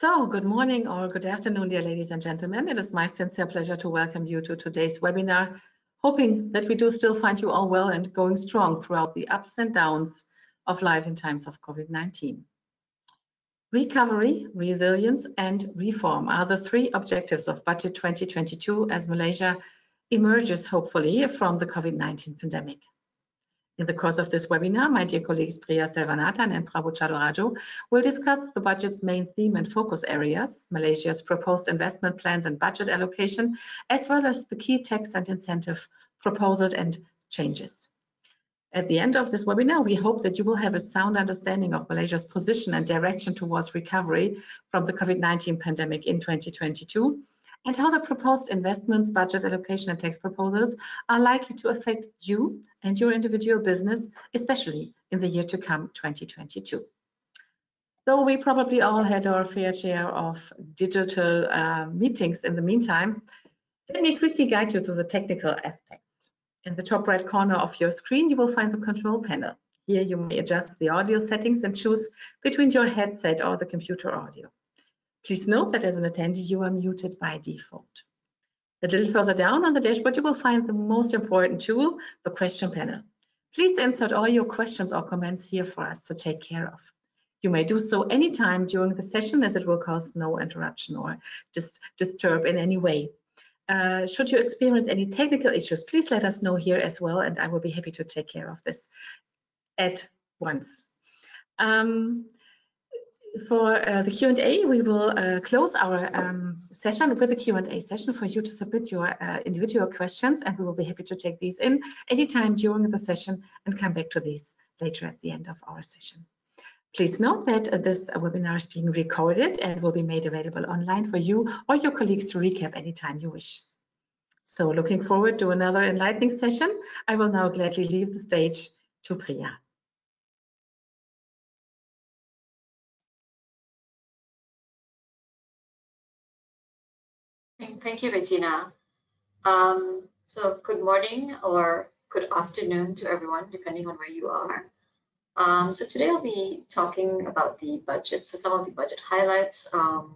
So, good morning or good afternoon, dear ladies and gentlemen. It is my sincere pleasure to welcome you to today's webinar, hoping that we do still find you all well and going strong throughout the ups and downs of life in times of COVID-19. Recovery, resilience, and reform are the three objectives of Budget 2022 as Malaysia emerges, hopefully, from the COVID-19 pandemic. In the course of this webinar, my dear colleagues Priya, Selvanathan and Prabu Chaloraju will discuss the budget's main theme and focus areas, Malaysia's proposed investment plans and budget allocation, as well as the key tax and incentive proposals and changes. At the end of this webinar, we hope that you will have a sound understanding of Malaysia's position and direction towards recovery from the COVID-19 pandemic in 2022, and how the proposed investments, budget allocation and tax proposals are likely to affect you and your individual business, especially in the year to come, 2022. Though we probably all had our fair share of digital meetings in the meantime, let me quickly guide you through the technical aspects. In the top right corner of your screen, you will find the control panel. Here you may adjust the audio settings and choose between your headset or the computer audio. Please note that as an attendee, you are muted by default. A little further down on the dashboard, you will find the most important tool, the question panel. Please insert all your questions or comments here for us to take care of. You may do so anytime during the session, as it will cause no interruption or disturb in any way. Should you experience any technical issues, please let us know here as well, and I will be happy to take care of this at once. For the Q&A, we will close our session with a Q&A session for you to submit your individual questions, and we will be happy to take these in anytime during the session and come back to these later at the end of our session. Please note that this webinar is being recorded and will be made available online for you or your colleagues to recap anytime you wish. So looking forward to another enlightening session. I will now gladly leave the stage to Priya. Thank you, Bettina. So good morning or good afternoon to everyone, depending on where you are. So today I'll be talking about the budget, so some of the budget highlights and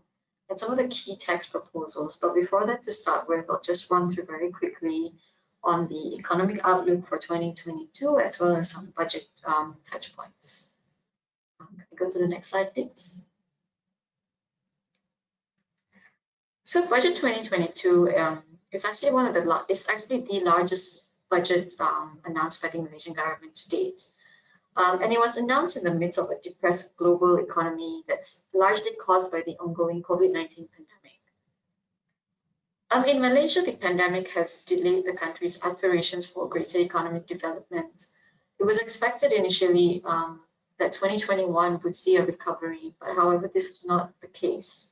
some of the key tax proposals. But before that, to start with, I'll just run through very quickly on the economic outlook for 2022, as well as some budget touch points. Can we go to the next slide, please? So budget 2022 is actually the largest budget announced by the Malaysian government to date. And it was announced in the midst of a depressed global economy that's largely caused by the ongoing COVID-19 pandemic. In Malaysia, the pandemic has delayed the country's aspirations for greater economic development. It was expected initially that 2021 would see a recovery, but however, this was not the case.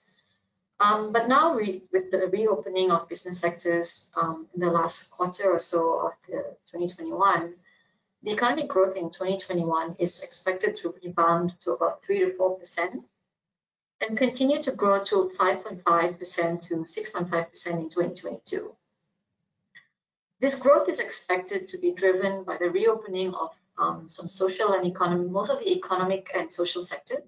But now with the reopening of business sectors in the last quarter or so of 2021, the economic growth in 2021 is expected to rebound to about 3 to 4% and continue to grow to 5.5% to 6.5% in 2022. This growth is expected to be driven by the reopening of some social and most of the economic and social sectors,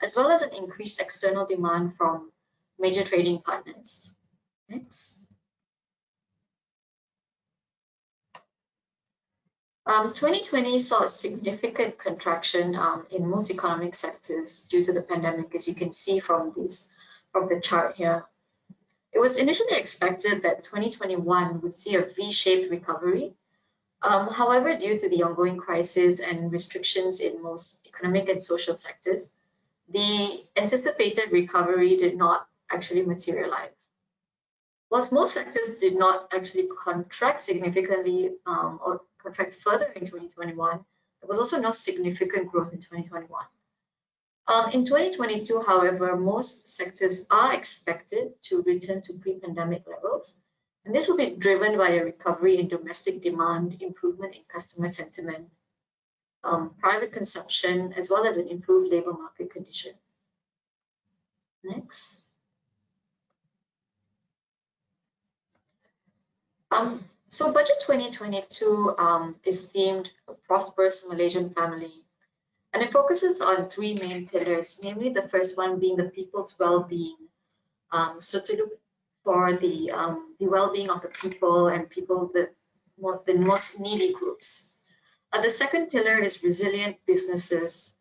as well as an increased external demand from major trading partners. Next. 2020 saw a significant contraction in most economic sectors due to the pandemic, as you can see from the chart here. It was initially expected that 2021 would see a V-shaped recovery. However, due to the ongoing crisis and restrictions in most economic and social sectors, the anticipated recovery did not actually materialize. Whilst most sectors did not actually contract significantly or contract further in 2021, there was also no significant growth in 2021. In 2022, however, most sectors are expected to return to pre-pandemic levels, and this will be driven by a recovery in domestic demand, improvement in customer sentiment, private consumption, as well as an improved labor market condition. Next. So Budget 2022 is themed a prosperous Malaysian family. And it focuses on three main pillars, namely the first one being the people's well-being. So to look for the well-being of the people and the most needy groups. The second pillar is resilient businesses,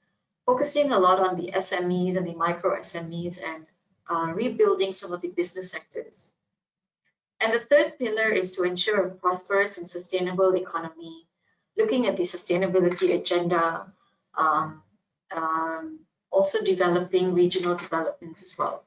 focusing a lot on the SMEs and the micro SMEs and rebuilding some of the business sectors. And the third pillar is to ensure a prosperous and sustainable economy, looking at the sustainability agenda, also developing regional development as well.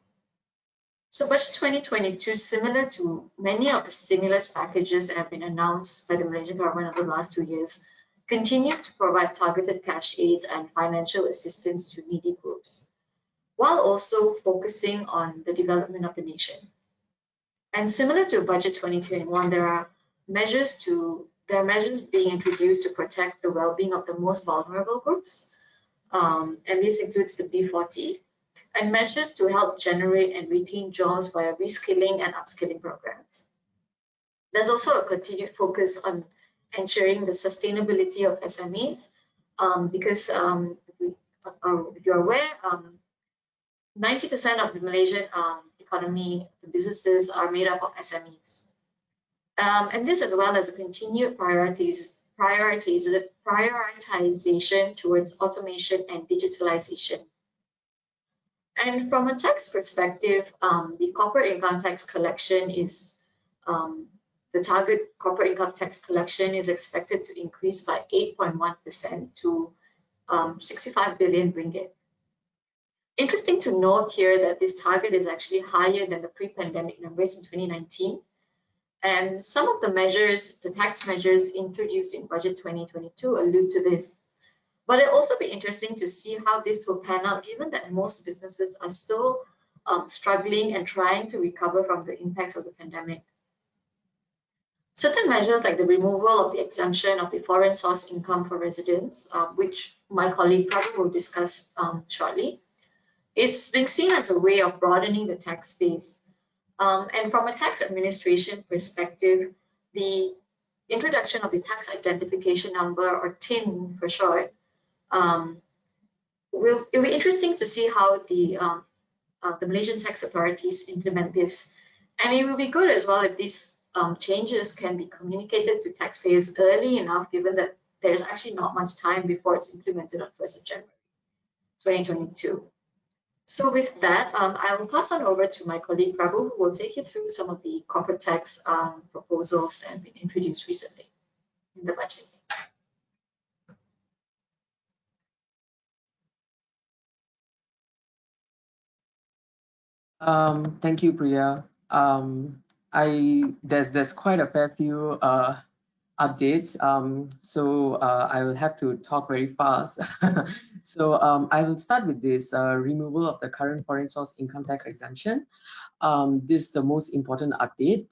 So Budget 2022, similar to many of the stimulus packages that have been announced by the Malaysian government over the last 2 years, continues to provide targeted cash aids and financial assistance to needy groups, while also focusing on the development of the nation. And similar to Budget 2021, there are measures being introduced to protect the well-being of the most vulnerable groups, and this includes the B40, and measures to help generate and retain jobs via reskilling and upskilling programs. There's also a continued focus on ensuring the sustainability of SMEs, because if you're aware, 90% of the Malaysian economy, the businesses are made up of SMEs. And this, as well as a continued prioritization towards automation and digitalization. And from a tax perspective, the corporate income tax collection is the target corporate income tax collection is expected to increase by 8.1% to 65 billion ringgit. Interesting to note here that this target is actually higher than the pre-pandemic numbers in 2019. And some of the measures, the tax measures introduced in Budget 2022 allude to this. But it'll also be interesting to see how this will pan out, given that most businesses are still struggling and trying to recover from the impacts of the pandemic. Certain measures like the removal of the exemption of the foreign source income for residents, which my colleague Prabu will discuss shortly, is being seen as a way of broadening the tax base. And from a tax administration perspective, the introduction of the tax identification number, or TIN for short, it'll be interesting to see how the Malaysian tax authorities implement this. And it will be good as well if these changes can be communicated to taxpayers early enough, given that there's actually not much time before it's implemented on 1st of January 2022. So with that, I will pass on over to my colleague Prabu, who will take you through some of the corporate tax proposals that have been introduced recently in the budget. Thank you, Priya. There's quite a fair few updates, so I will have to talk very fast. So I will start with this removal of the current foreign source income tax exemption. This is the most important update.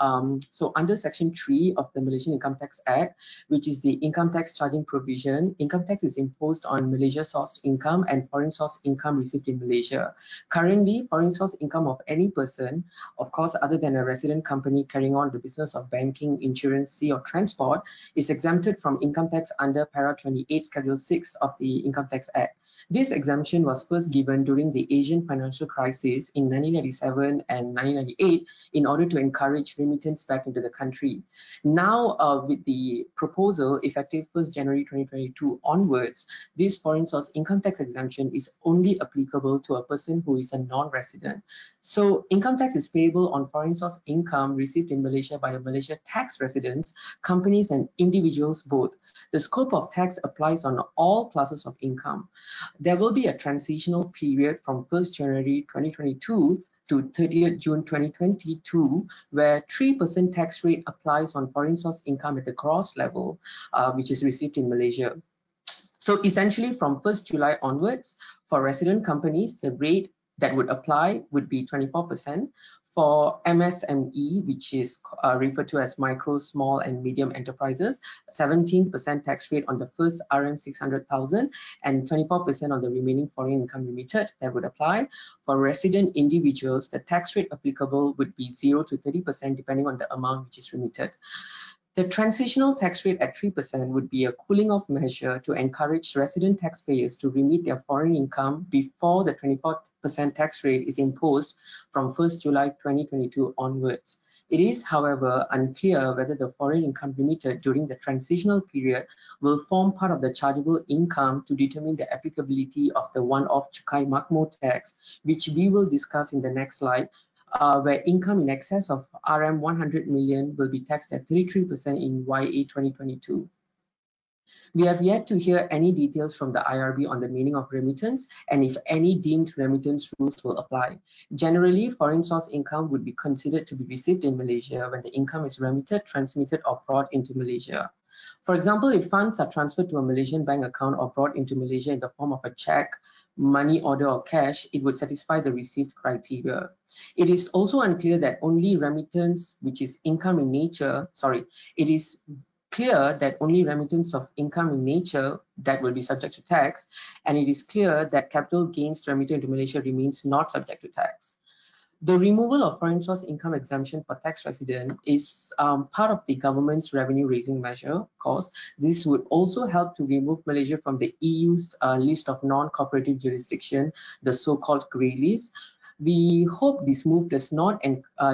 So under Section 3 of the Malaysian Income Tax Act, which is the income tax charging provision, income tax is imposed on Malaysia-sourced income and foreign source income received in Malaysia. Currently, foreign source income of any person, of course, other than a resident company carrying on the business of banking, insurance, sea or transport, is exempted from income tax under Para 28, Schedule 6 of the Income Tax Act. This exemption was first given during the Asian financial crisis in 1997 and 1998 in order to encourage remittance back into the country. Now, with the proposal effective 1st January 2022 onwards, this foreign source income tax exemption is only applicable to a person who is a non-resident. So income tax is payable on foreign source income received in Malaysia by the Malaysia tax residents, companies and individuals both. The scope of tax applies on all classes of income. There will be a transitional period from 1st January 2022 to 30th June 2022, where 3% tax rate applies on foreign source income at the gross level, which is received in Malaysia. So essentially from 1st July onwards, for resident companies, the rate that would apply would be 24%. For MSME, which is referred to as micro, small and medium enterprises, 17% tax rate on the first RM 600,000 and 24% on the remaining foreign income remitted that would apply. For resident individuals, the tax rate applicable would be 0 to 30% depending on the amount which is remitted. The transitional tax rate at 3% would be a cooling off measure to encourage resident taxpayers to remit their foreign income before the 24% tax rate is imposed from 1st July 2022 onwards. It is, however, unclear whether the foreign income remitted during the transitional period will form part of the chargeable income to determine the applicability of the one-off Cukai Makmur tax, which we will discuss in the next slide, where income in excess of RM 100 million will be taxed at 33% in YA 2022. We have yet to hear any details from the IRB on the meaning of remittance and if any deemed remittance rules will apply. Generally, foreign source income would be considered to be received in Malaysia when the income is remitted, transmitted, or brought into Malaysia. For example, if funds are transferred to a Malaysian bank account or brought into Malaysia in the form of a check, money order, or cash, it would satisfy the received criteria. It is also unclear that only remittance, which is income in nature, it is clear that only remittance of income in nature that will be subject to tax, and it is clear that capital gains remitted into Malaysia remains not subject to tax. The removal of foreign source income exemption for tax resident is part of the government's revenue raising measure. Of course, this would also help to remove Malaysia from the EU's list of non-cooperative jurisdiction, the so-called grey list. We hope this move does not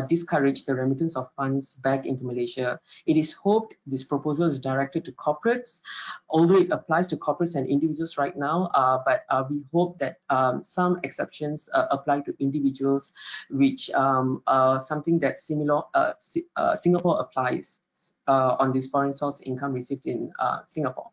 discourage the remittance of funds back into Malaysia. It is hoped this proposal is directed to corporates, although it applies to corporates and individuals right now, but we hope that some exceptions apply to individuals, which something that Singapore applies on this foreign source income received in Singapore.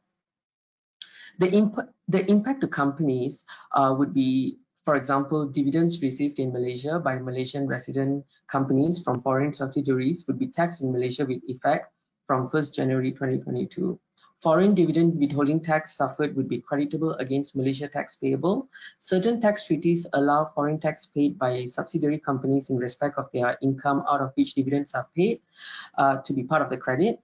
The impact to companies would be, for example, dividends received in Malaysia by Malaysian resident companies from foreign subsidiaries would be taxed in Malaysia with effect from 1st January 2022. Foreign dividend withholding tax suffered would be creditable against Malaysia tax payable. Certain tax treaties allow foreign tax paid by subsidiary companies in respect of their income out of which dividends are paid to be part of the credit.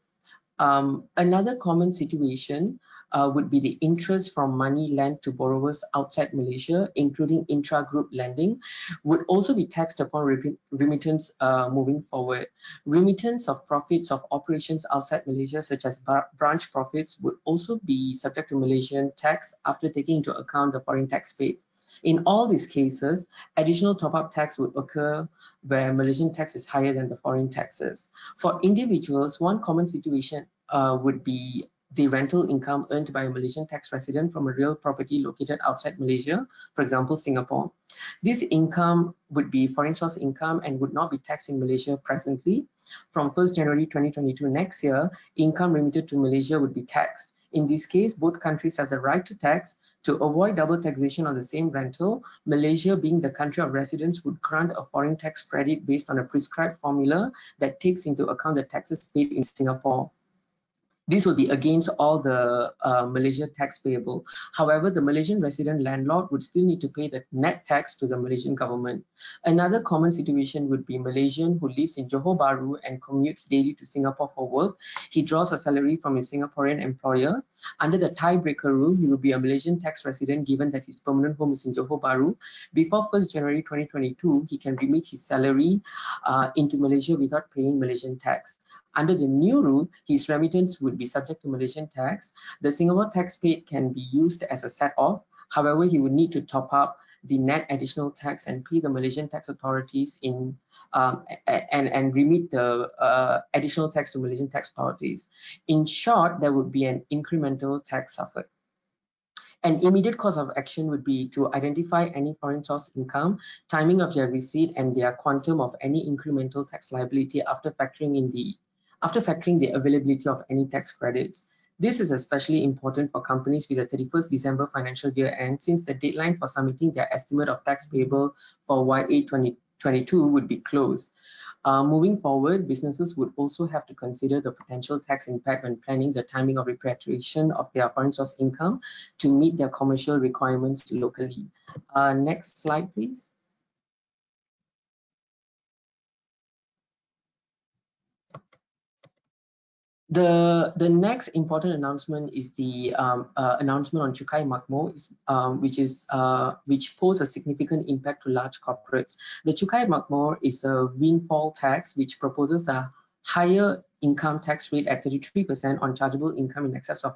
Another common situation would be the interest from money lent to borrowers outside Malaysia, including intra-group lending, would also be taxed upon remittance moving forward. Remittance of profits of operations outside Malaysia, such as branch profits, would also be subject to Malaysian tax after taking into account the foreign tax paid. In all these cases, additional top-up tax would occur where Malaysian tax is higher than the foreign taxes. For individuals, one common situation would be the rental income earned by a Malaysian tax resident from a real property located outside Malaysia, for example, Singapore. This income would be foreign source income and would not be taxed in Malaysia presently. From 1st January 2022 next year, income remitted to Malaysia would be taxed. In this case, both countries have the right to tax. To avoid double taxation on the same rental, Malaysia, being the country of residence, would grant a foreign tax credit based on a prescribed formula that takes into account the taxes paid in Singapore. This will be against all the Malaysia tax payable. However, the Malaysian resident landlord would still need to pay the net tax to the Malaysian government. Another common situation would be Malaysian who lives in Johor Bahru and commutes daily to Singapore for work. He draws a salary from his Singaporean employer. Under the tiebreaker rule, he will be a Malaysian tax resident given that his permanent home is in Johor Bahru. Before 1st January 2022, he can remit his salary into Malaysia without paying Malaysian tax. Under the new rule, his remittance would be subject to Malaysian tax. The Singapore tax paid can be used as a set-off. However, he would need to top up the net additional tax and pay the Malaysian tax authorities and remit the additional tax to Malaysian tax authorities. In short, there would be an incremental tax suffered. An immediate course of action would be to identify any foreign source income, timing of their receipt, and their quantum of any incremental tax liability after factoring the availability of any tax credits. This is especially important for companies with a 31st December financial year end, since the deadline for submitting their estimate of tax payable for YA 2022 would be closed. Moving forward, businesses would also have to consider the potential tax impact when planning the timing of repatriation of their foreign source income to meet their commercial requirements locally. Next slide, please. The next important announcement is the announcement on Cukai Makmur, which pose a significant impact to large corporates. The Cukai Makmur is a windfall tax which proposes a higher income tax rate at 33% on chargeable income in excess of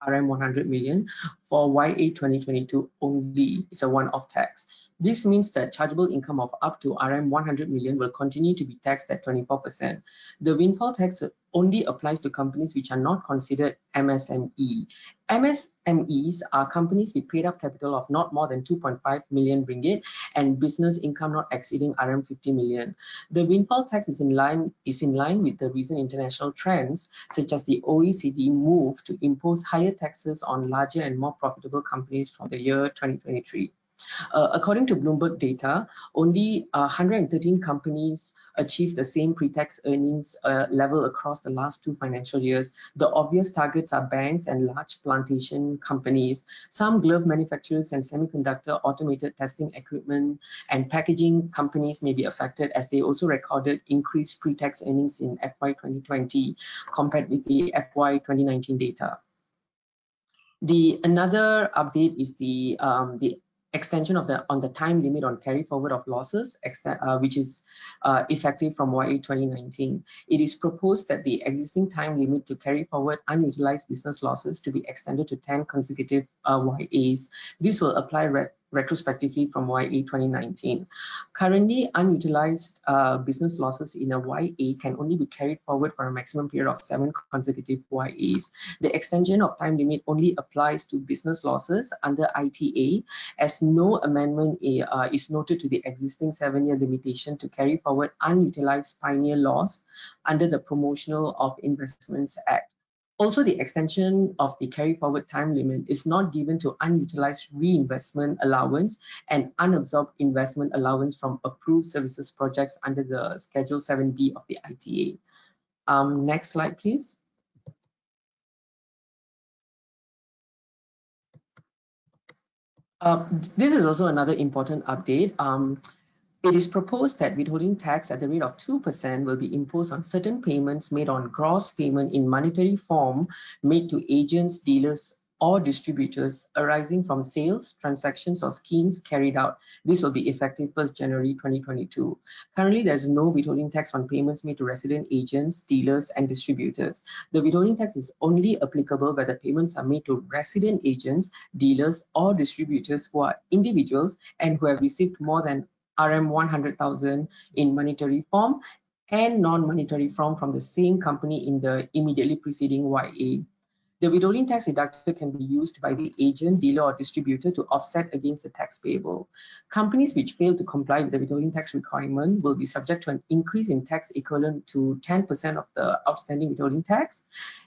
RM 100 million for YA 2022 only. It's a one-off tax. This means that chargeable income of up to RM 100 million will continue to be taxed at 24%. The windfall tax only applies to companies which are not considered MSME. MSMEs are companies with paid-up capital of not more than 2.5 million ringgit and business income not exceeding RM 50 million. The windfall tax is in line with the recent international trends, such as the OECD move to impose higher taxes on larger and more profitable companies from the year 2023. According to Bloomberg data, only 113 companies achieved the same pre-tax earnings level across the last 2 financial years. The obvious targets are banks and large plantation companies. Some glove manufacturers and semiconductor automated testing equipment and packaging companies may be affected, as they also recorded increased pre-tax earnings in FY 2020 compared with the FY 2019 data. Another update is the extension of the time limit on carry forward of losses, which is effective from YA 2019. It is proposed that the existing time limit to carry forward unutilized business losses to be extended to 10 consecutive YAs. This will apply retrospectively from YA 2019. Currently, unutilized business losses in a YA can only be carried forward for a maximum period of 7 consecutive YAs. The extension of time limit only applies to business losses under ITA, as no amendment is noted to the existing 7-year limitation to carry forward unutilized pioneer loss under the Promotional of Investments Act. Also, the extension of the carry forward time limit is not given to unutilized reinvestment allowance and unabsorbed investment allowance from approved services projects under the Schedule 7B of the ITA. Next slide, please. This is also another important update. It is proposed that withholding tax at the rate of 2% will be imposed on certain payments made on gross payment in monetary form made to agents, dealers, or distributors arising from sales, transactions, or schemes carried out. This will be effective 1st January 2022. Currently, there's no withholding tax on payments made to resident agents, dealers, and distributors. The withholding tax is only applicable where the payments are made to resident agents, dealers, or distributors who are individuals and who have received more than RM 100,000 in monetary form and non-monetary form from the same company in the immediately preceding YA. The withholding tax deducted can be used by the agent, dealer, or distributor to offset against the tax payable. Companies which fail to comply with the withholding tax requirement will be subject to an increase in tax equivalent to 10% of the outstanding withholding tax,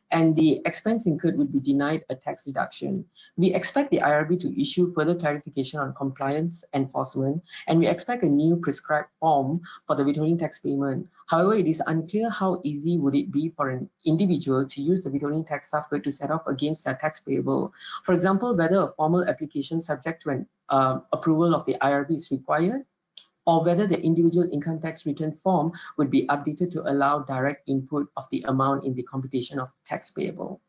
and the expense incurred would be denied a tax deduction. We expect the IRB to issue further clarification on compliance enforcement, and we expect a new prescribed form for the withholding tax payment. However, it is unclear how easy would it be for an individual to use the withholding tax software to set off against their tax payable. For example, whether a formal application subject to an approval of the IRB is required, or whether the individual income tax return form would be updated to allow direct input of the amount in the computation of tax payable.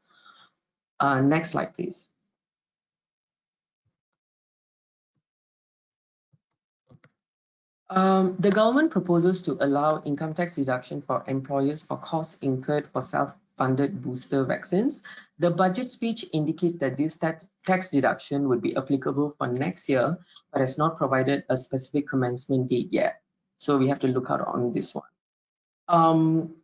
Next slide, please. The government proposes to allow income tax deduction for employers for costs incurred for self-funded booster vaccines. The budget speech indicates that this tax deduction would be applicable for next year, but has not provided a specific commencement date yet. So we have to look out on this one.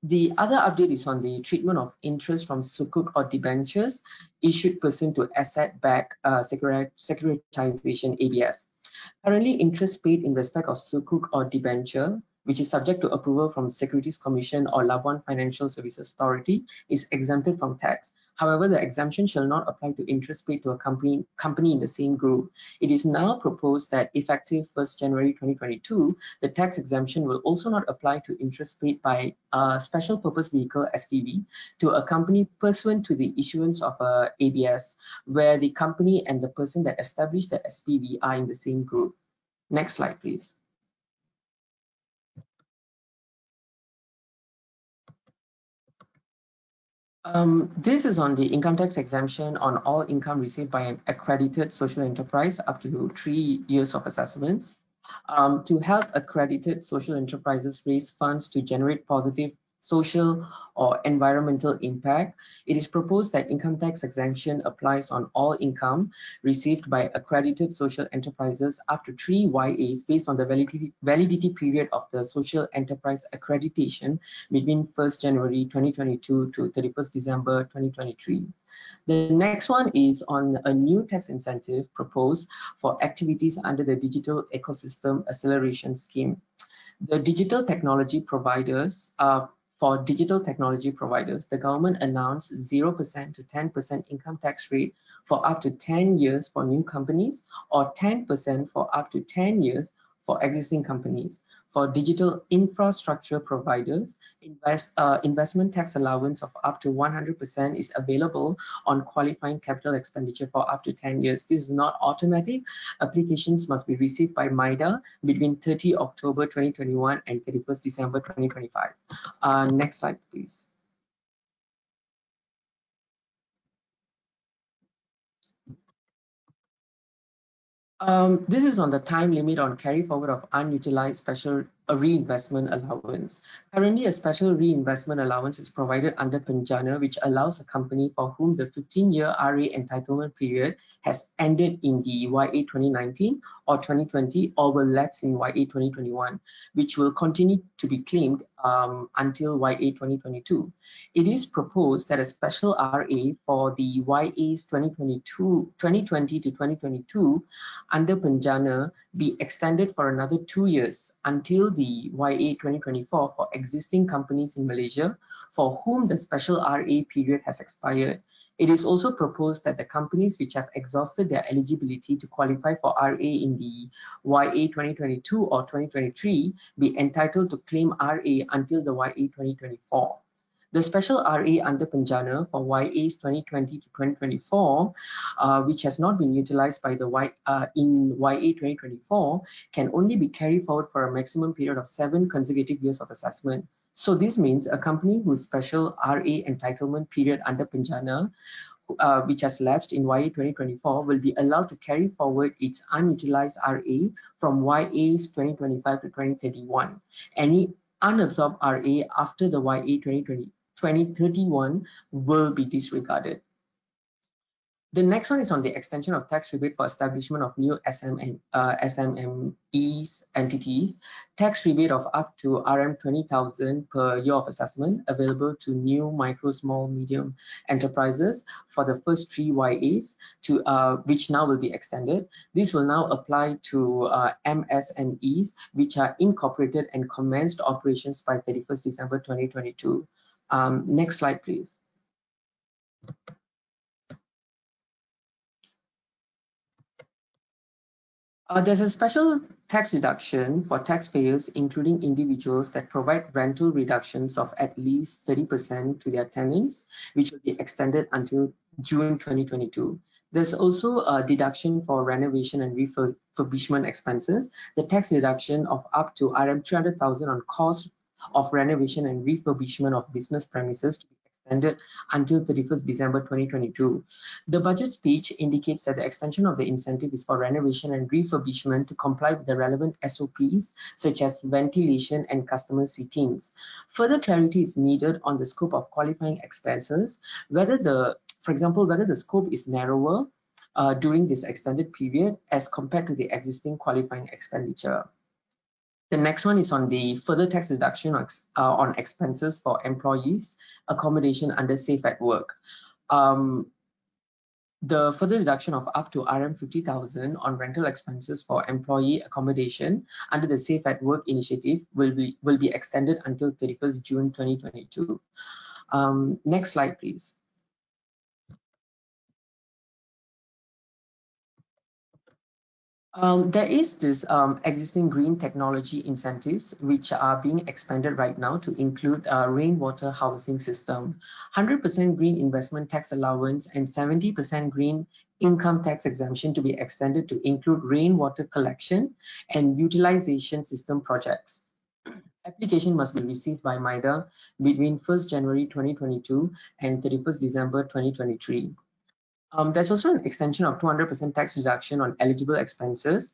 The other update is on the treatment of interest from sukuk or debentures issued pursuant to asset-backed securitization ABS. Currently, interest paid in respect of sukuk or debenture, which is subject to approval from Securities Commission or Labuan Financial Services Authority, is exempted from tax. However, the exemption shall not apply to interest paid to a company in the same group. It is now proposed that effective 1st January 2022, the tax exemption will also not apply to interest paid by a special purpose vehicle SPV to a company pursuant to the issuance of a ABS, where the company and the person that established the SPV are in the same group. Next slide, please. This is on the income tax exemption on all income received by an accredited social enterprise up to 3 years of assessments. To help accredited social enterprises raise funds to generate positive social, or environmental impact, it is proposed that income tax exemption applies on all income received by accredited social enterprises up to 3 YAs based on the validity period of the social enterprise accreditation between 1st January 2022 to 31st December 2023. The next one is on a new tax incentive proposed for activities under the Digital Ecosystem Acceleration Scheme. The digital technology providers, for digital technology providers, the government announced 0% to 10% income tax rate for up to 10 years for new companies, or 10% for up to 10 years for existing companies. For digital infrastructure providers, investment tax allowance of up to 100% is available on qualifying capital expenditure for up to 10 years. This is not automatic. Applications must be received by MIDA between 30 October 2021 and 31st December 2025. Next slide, please. This is on the time limit on carry forward of unutilized special reinvestment allowance. Currently, a special reinvestment allowance is provided under Penjana, which allows a company for whom the 15-year RA entitlement period has ended in the YA 2019 or 2020 or will lapse in YA 2021, which will continue to be claimed until YA 2022. It is proposed that a special RA for the YAs 2020 to 2022 under Penjana be extended for another 2 years until the YA 2024 for existing companies in Malaysia for whom the special RA period has expired. It is also proposed that the companies which have exhausted their eligibility to qualify for RA in the YA 2022 or 2023 be entitled to claim RA until the YA 2024. The special RA under Penjana for YAs 2020 to 2024, which has not been utilized by the in YA 2024, can only be carried forward for a maximum period of 7 consecutive years of assessment. So this means a company whose special RA entitlement period under Penjana, which has lapsed in YA 2024, will be allowed to carry forward its unutilized RA from YAs 2025 to 2031. Any unabsorbed RA after the YA 2031 will be disregarded. The next one is on the extension of tax rebate for establishment of new SMEs entities. Tax rebate of up to RM20,000 per year of assessment available to new micro, small, medium enterprises for the first 3 YAs, which now will be extended. This will now apply to MSMEs which are incorporated and commenced operations by 31st December 2022. Next slide, please. There's a special tax deduction for taxpayers, including individuals, that provide rental reductions of at least 30% to their tenants, which will be extended until June 2022. There's also a deduction for renovation and refurbishment expenses. The tax deduction of up to RM300,000 on cost of renovation and refurbishment of business premises to be extended until 31st December 2022. The budget speech indicates that the extension of the incentive is for renovation and refurbishment to comply with the relevant SOPs such as ventilation and customer seatings. Further clarity is needed on the scope of qualifying expenses, for example, whether the scope is narrower during this extended period as compared to the existing qualifying expenditure. The next one is on the further tax deduction on expenses for employees accommodation under Safe at Work. The further deduction of up to RM50,000 on rental expenses for employee accommodation under the Safe at Work initiative will be extended until 31st June 2022. Next slide, please. There is this existing green technology incentives which are being expanded right now to include rainwater housing system, 100% green investment tax allowance, and 70% green income tax exemption to be extended to include rainwater collection and utilization system projects. Application must be received by MIDA between 1st January 2022 and 31st December 2023. There's also an extension of 200% tax deduction on eligible expenses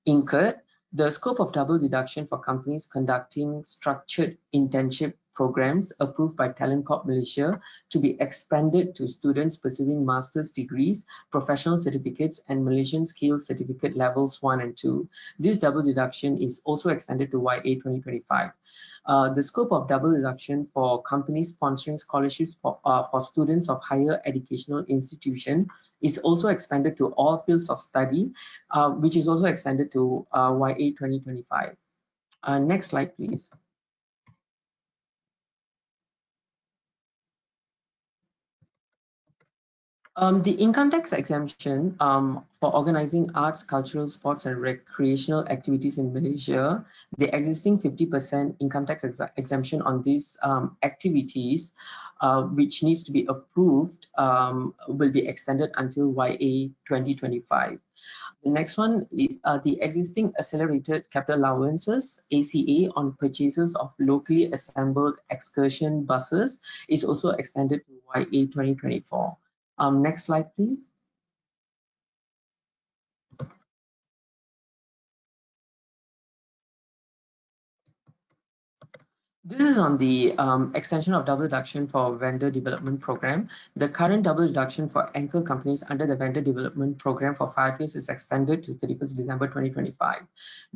incurred. The scope of double deduction for companies conducting structured internship programs approved by Talent Corp Malaysia to be expanded to students pursuing master's degrees, professional certificates, and Malaysian Skills Certificate levels 1 and 2. This double deduction is also extended to YA 2025. The scope of double deduction for companies sponsoring scholarships for students of higher educational institution is also expanded to all fields of study, which is also extended to YA 2025. Next slide, please. The income tax exemption for organizing arts, cultural, sports, and recreational activities in Malaysia, the existing 50% income tax exemption on these activities, which needs to be approved, will be extended until YA 2025. The next one, the existing accelerated capital allowances, ACA, on purchases of locally assembled excursion buses is also extended to YA 2024. Next slide, please. This is on the extension of double deduction for vendor development program. The current double deduction for anchor companies under the vendor development program for 5 years is extended to 31st December 2025.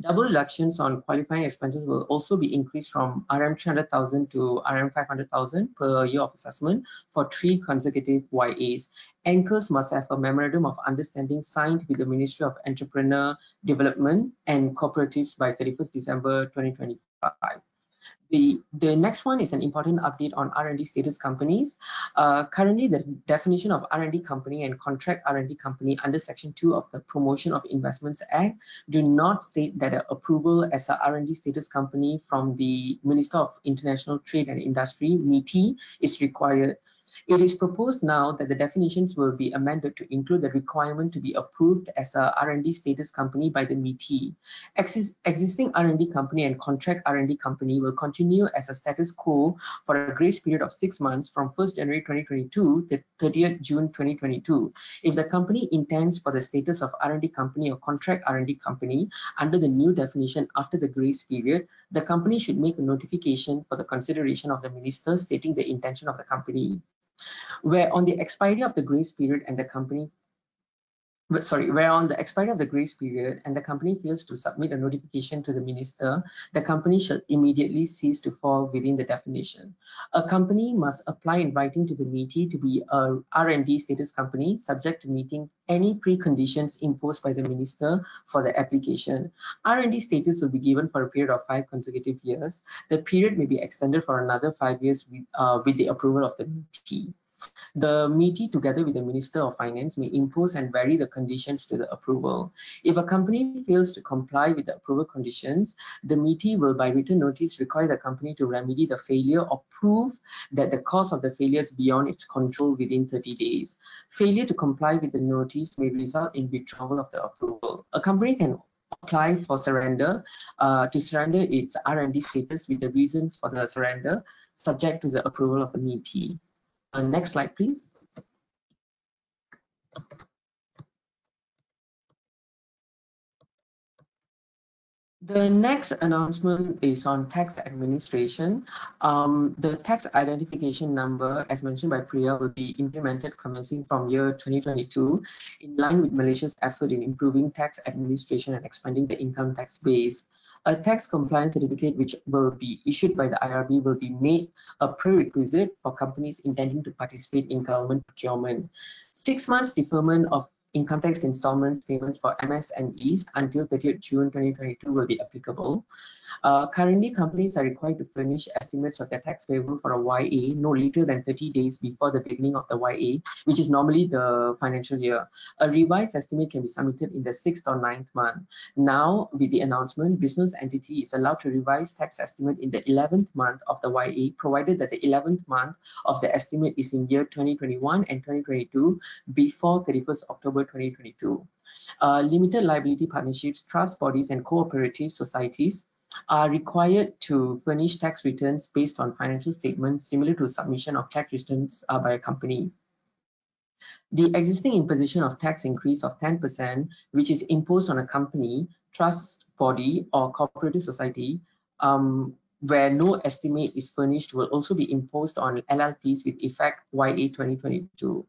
Double deductions on qualifying expenses will also be increased from RM 300,000 to RM 500,000 per year of assessment for 3 consecutive YAs. Anchors must have a memorandum of understanding signed with the Ministry of Entrepreneur Development and Cooperatives by 31st December 2025. The next one is an important update on R&D status companies. Currently, the definition of R&D company and contract R&D company under Section 2 of the Promotion of Investments Act do not state that an approval as a R&D status company from the Minister of International Trade and Industry, MITI, is required. It is proposed now that the definitions will be amended to include the requirement to be approved as a R&D status company by the MITI. Existing R&D company and contract R&D company will continue as a status quo for a grace period of 6 months from 1st January 2022 to 30th June 2022. If the company intends for the status of R&D company or contract R&D company under the new definition after the grace period, the company should make a notification for the consideration of the minister stating the intention of the company. Where on the expiry of the grace period and the company fails to submit a notification to the minister, the company shall immediately cease to fall within the definition. A company must apply in writing to the MITI to be a R&D status company, subject to meeting any preconditions imposed by the minister for the application. R&D status will be given for a period of 5 consecutive years. The period may be extended for another 5 years with the approval of the MITI. The MITI, together with the Minister of Finance, may impose and vary the conditions to the approval. If a company fails to comply with the approval conditions, the MITI will, by written notice, require the company to remedy the failure or prove that the cause of the failure is beyond its control within 30 days. Failure to comply with the notice may result in withdrawal of the approval. A company can apply for surrender to surrender its R&D status with the reasons for the surrender, subject to the approval of the MITI. Next slide, please. The next announcement is on tax administration. The tax identification number, as mentioned by Priya, will be implemented commencing from year 2022, in line with Malaysia's effort in improving tax administration and expanding the income tax base. A tax compliance certificate, which will be issued by the IRB, will be made a prerequisite for companies intending to participate in government procurement. 6 months deferment of income tax installments payments for MSMEs until 30th June 2022 will be applicable. Currently, companies are required to furnish estimates of their tax payable for a YA no later than 30 days before the beginning of the YA, which is normally the financial year. A revised estimate can be submitted in the 6th or 9th month. Now, with the announcement, business entity is allowed to revise tax estimate in the 11th month of the YA, provided that the 11th month of the estimate is in year 2021 and 2022 before 31st October 2022. Limited liability partnerships, trust bodies, and cooperative societies are required to furnish tax returns based on financial statements similar to submission of tax returns by a company. The existing imposition of tax increase of 10%, which is imposed on a company, trust body, or cooperative society, where no estimate is furnished will also be imposed on LLPs with effect YA 2022.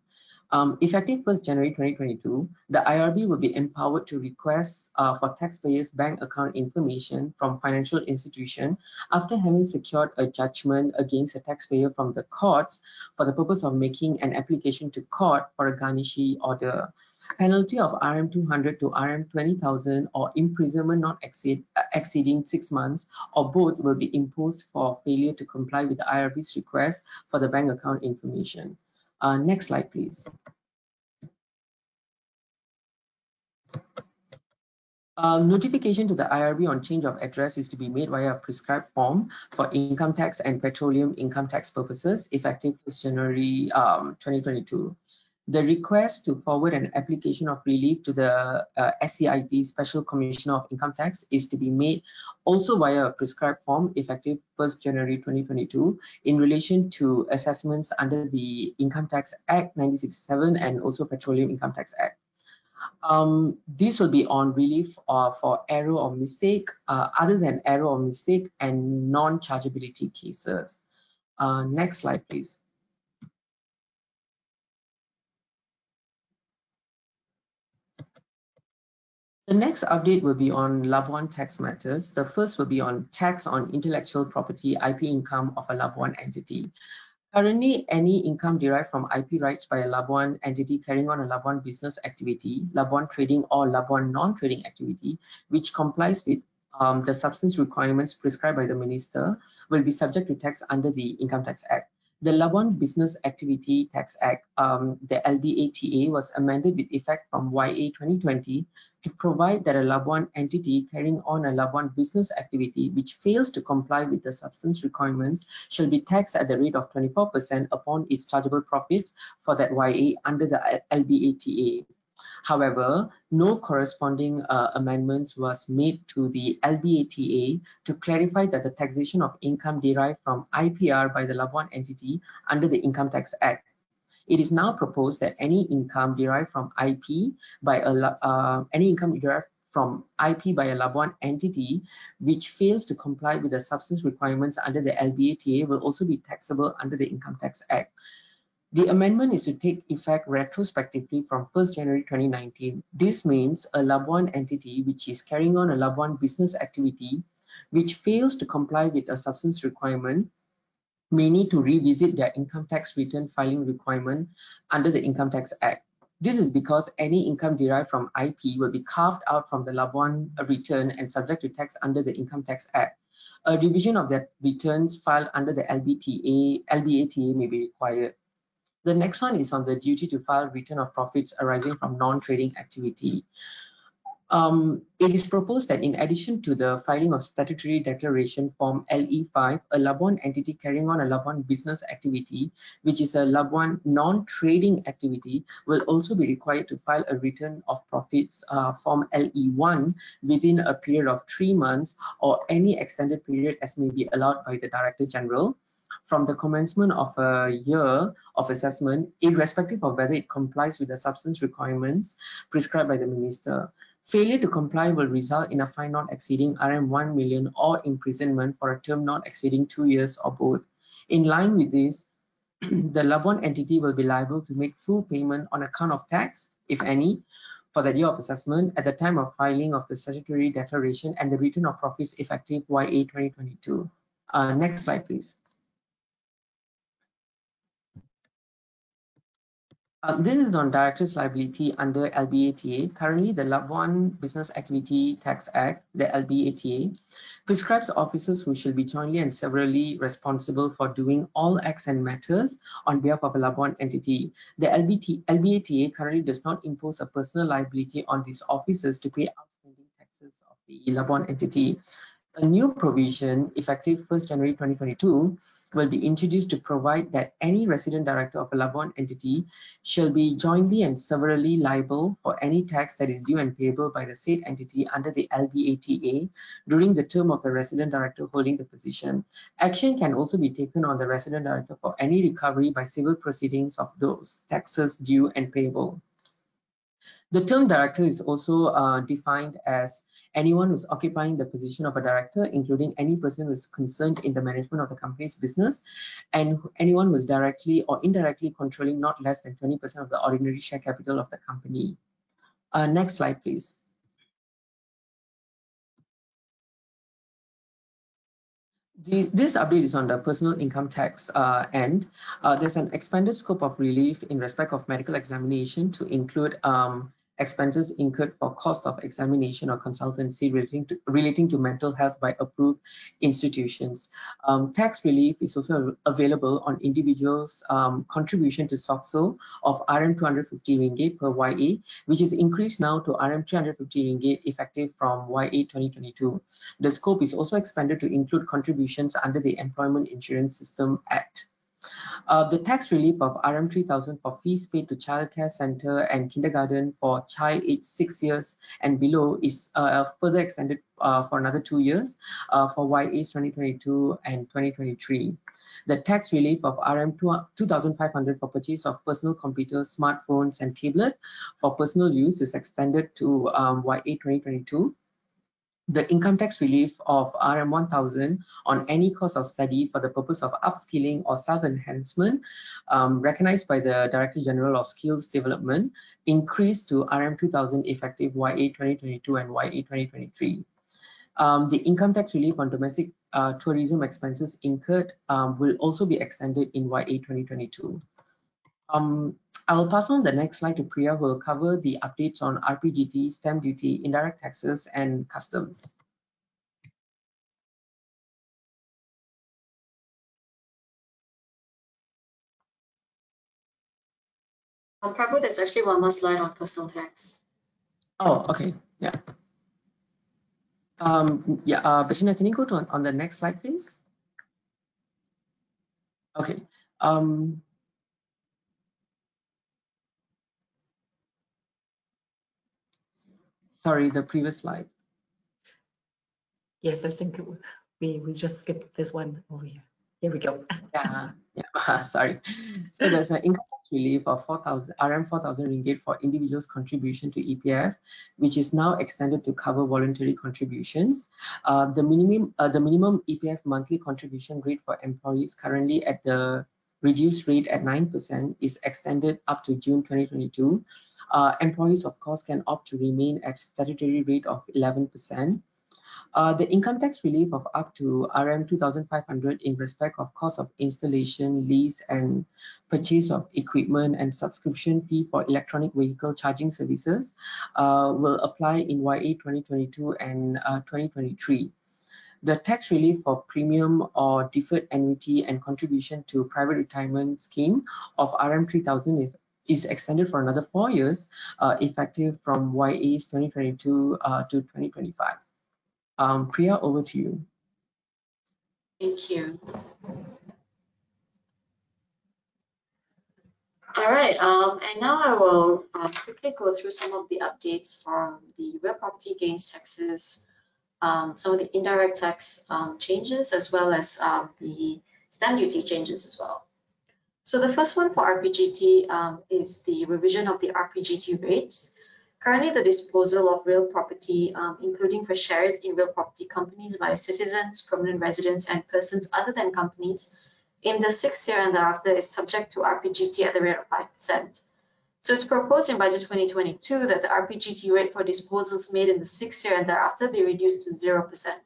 Effective 1st January 2022, the IRB will be empowered to request for taxpayers' bank account information from financial institution after having secured a judgment against a taxpayer from the courts for the purpose of making an application to court for a garnishee order. Penalty of RM 200 to RM 20,000 or imprisonment not exceeding 6 months or both will be imposed for failure to comply with the IRB's request for the bank account information. Next slide, please. Notification to the IRB on change of address is to be made via a prescribed form for income tax and petroleum income tax purposes effective 1st January 2022. The request to forward an application of relief to the SCIT, Special Commissioner of Income Tax, is to be made also via a prescribed form effective 1st January 2022 in relation to assessments under the Income Tax Act 1967 and also Petroleum Income Tax Act. This will be on relief for error or mistake, other than error or mistake and non-chargeability cases. Next slide, please. The next update will be on Labuan tax matters. The first will be on tax on intellectual property IP income of a Labuan entity. Currently, any income derived from IP rights by a Labuan entity carrying on a Labuan business activity, Labuan trading or Labuan non-trading activity, which complies with the substance requirements prescribed by the Minister, will be subject to tax under the Income Tax Act. The Labuan Business Activity Tax Act, the LBATA, was amended with effect from YA 2020 to provide that a Labuan entity carrying on a Labuan business activity which fails to comply with the substance requirements shall be taxed at the rate of 24% upon its chargeable profits for that YA under the LBATA. However, no corresponding amendments was made to the LBATA to clarify that the taxation of income derived from IPR by the Labuan entity under the Income Tax Act. It is now proposed that any income derived from IP by a Labuan entity which fails to comply with the substance requirements under the LBATA will also be taxable under the Income Tax Act. The amendment is to take effect retrospectively from 1st January 2019. This means a Labuan entity which is carrying on a Labuan business activity which fails to comply with a substance requirement may need to revisit their income tax return filing requirement under the Income Tax Act. This is because any income derived from IP will be carved out from the Labuan return and subject to tax under the Income Tax Act. A revision of their returns filed under the LBATA may be required. The next one is on the duty to file return of profits arising from non-trading activity. It is proposed that in addition to the filing of statutory declaration form LE5, a Labuan entity carrying on a Labuan business activity, which is a Labuan non-trading activity, will also be required to file a return of profits form LE1 within a period of 3 months or any extended period as may be allowed by the Director General from the commencement of a year of assessment, irrespective of whether it complies with the substance requirements prescribed by the Minister. Failure to comply will result in a fine not exceeding RM 1 million or imprisonment for a term not exceeding 2 years or both. In line with this, the Labuan entity will be liable to make full payment on account of tax, if any, for the year of assessment at the time of filing of the statutory declaration and the return of profits effective YA 2022. Next slide, please. This is on director's liability under LBATA. Currently, the Labuan Business Activity Tax Act, the LBATA, prescribes officers who shall be jointly and severally responsible for doing all acts and matters on behalf of a Labuan entity. The LBATA currently does not impose a personal liability on these officers to pay outstanding taxes of the Labuan entity. A new provision effective 1st January 2022 will be introduced to provide that any resident director of a Labuan entity shall be jointly and severally liable for any tax that is due and payable by the said entity under the LBATA during the term of the resident director holding the position. Action can also be taken on the resident director for any recovery by civil proceedings of those taxes due and payable. The term director is also defined as anyone who's occupying the position of a director, including any person who is concerned in the management of the company's business, and anyone who is directly or indirectly controlling not less than 20% of the ordinary share capital of the company. Next slide, please. This update is on the personal income tax end. There's an expanded scope of relief in respect of medical examination to include expenses incurred for cost of examination or consultancy relating to mental health by approved institutions. Tax relief is also available on individuals' contribution to SOCSO of RM250 ringgit per YA, which is increased now to RM350 ringgit effective from YA 2022. The scope is also expanded to include contributions under the Employment Insurance System Act. The tax relief of RM3,000 for fees paid to childcare center and kindergarten for child aged 6 years and below is further extended for another 2 years for YAs 2022 and 2023. The tax relief of RM2,500 for purchase of personal computers, smartphones, and tablet for personal use is extended to YA 2022. The income tax relief of RM1,000 on any course of study for the purpose of upskilling or self-enhancement, recognized by the Director General of Skills Development, increased to RM2,000 effective YA 2022 and YA 2023. The income tax relief on domestic tourism expenses incurred will also be extended in YA 2022. I will pass on the next slide to Priya, who will cover the updates on RPGT, stamp duty, indirect taxes, and customs. Prabu, there's actually one more slide on personal tax. Oh, okay, yeah. Bettina, can you go to on the next slide, please? Okay. Sorry, the previous slide. Yes, I think we just skipped this one over here. Here we go. Yeah, sorry. So there's an income tax relief of RM4,000 ringgit for individuals' contribution to EPF, which is now extended to cover voluntary contributions. The minimum EPF monthly contribution rate for employees currently at the reduced rate at 9% is extended up to June 2022. Employees, of course, can opt to remain at statutory rate of 11%. The income tax relief of up to RM2,500 in respect of cost of installation, lease, and purchase of equipment and subscription fee for electronic vehicle charging services will apply in YA 2022 and 2023. The tax relief for premium or deferred annuity and contribution to private retirement scheme of RM3,000 is extended for another 4 years, effective from YAs 2022 to 2025. Priya, over to you. Thank you. All right, and now I will quickly go through some of the updates from the real property gains taxes, some of the indirect tax changes, as well as the stamp duty changes as well. So the first one for RPGT is the revision of the RPGT rates. Currently, the disposal of real property, including for shares in real property companies by citizens, permanent residents, and persons other than companies, in the 6th year and thereafter is subject to RPGT at the rate of 5%. So it's proposed in Budget 2022 that the RPGT rate for disposals made in the 6th year and thereafter be reduced to 0%.